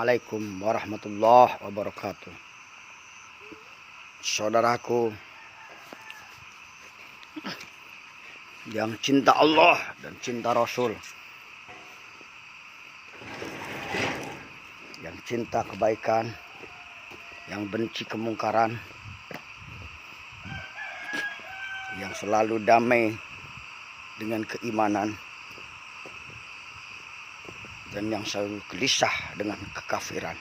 Assalamualaikum warahmatullahi wabarakatuh. Saudaraku yang cinta Allah dan cinta Rasul, yang cinta kebaikan, yang benci kemungkaran, yang selalu damai dengan keimanan, dan yang selalu gelisah dengan kekafiran.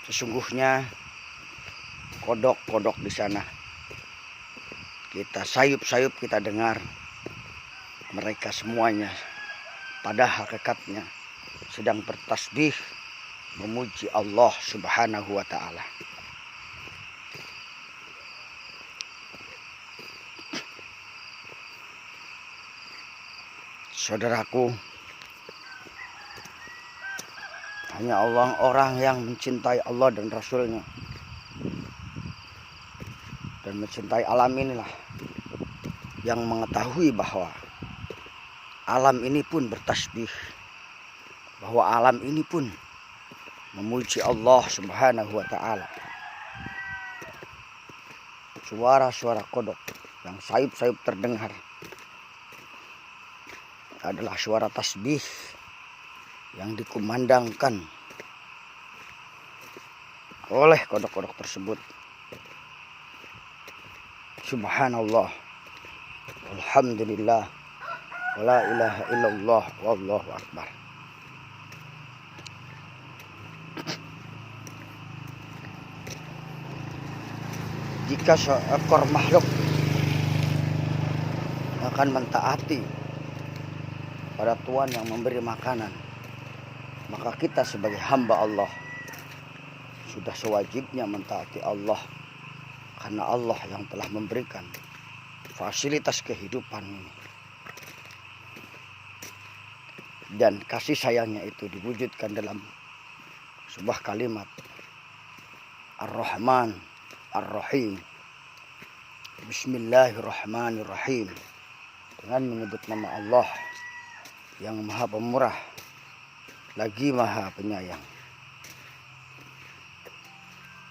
Sesungguhnya kodok-kodok di sana, kita sayup-sayup kita dengar, mereka semuanya pada hakikatnya sedang bertasbih memuji Allah Subhanahu wa Ta'ala. Saudaraku, hanya orang yang mencintai Allah dan Rasulnya dan mencintai alam inilah yang mengetahui bahwa alam ini pun bertasbih, bahwa alam ini pun memuji Allah Subhanahu wa Ta'ala. Suara-suara kodok yang sayup-sayup terdengar adalah suara tasbih yang dikumandangkan oleh kodok-kodok tersebut. Subhanallah, alhamdulillah, wala ilaha illallah, wallahu akbar. Jika seekor makhluk akan mentaati pada Tuhan yang memberi makanan, maka kita sebagai hamba Allah sudah sewajibnya mentaati Allah, karena Allah yang telah memberikan fasilitas kehidupan ini. Dan kasih sayangnya itu diwujudkan dalam sebuah kalimat Ar-Rahman Ar-Rahim. Bismillahirrahmanirrahim. Dengan menyebut nama Allah yang maha pemurah lagi maha penyayang.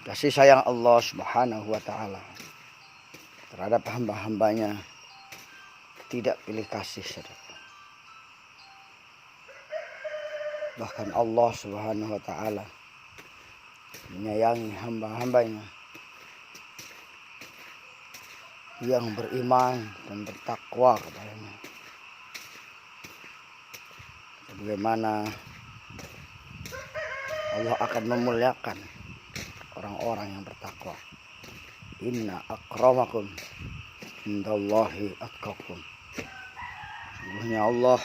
Kasih sayang Allah Subhanahu wa Ta'ala terhadap hamba-hambanya tidak pilih kasih, saudara. Bahkan Allah Subhanahu wa Ta'ala menyayangi hamba-hambanya yang beriman dan bertakwa kepadanya, bagaimana Allah akan memuliakan orang-orang yang bertakwa. Inna akramakum indallahi atqakum. Sungguhnya Allah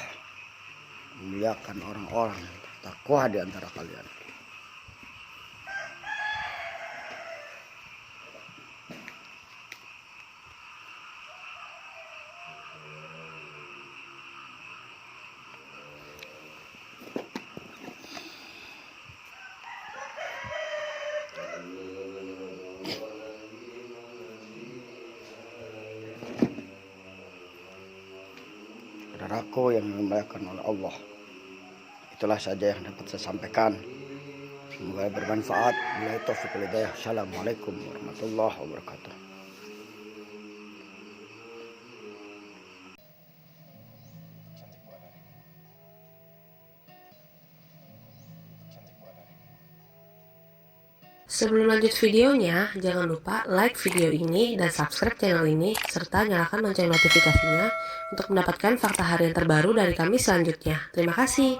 memuliakan orang-orang yang bertakwa di antara kalian. Saudaraku yang dimuliakan oleh Allah, itulah saja yang dapat saya sampaikan. Semoga bermanfaat. Billahi taufiq wal hidayah. Assalamualaikum warahmatullahi wabarakatuh. Sebelum lanjut videonya, jangan lupa like video ini dan subscribe channel ini, serta nyalakan lonceng notifikasinya untuk mendapatkan fakta harian terbaru dari kami selanjutnya. Terima kasih.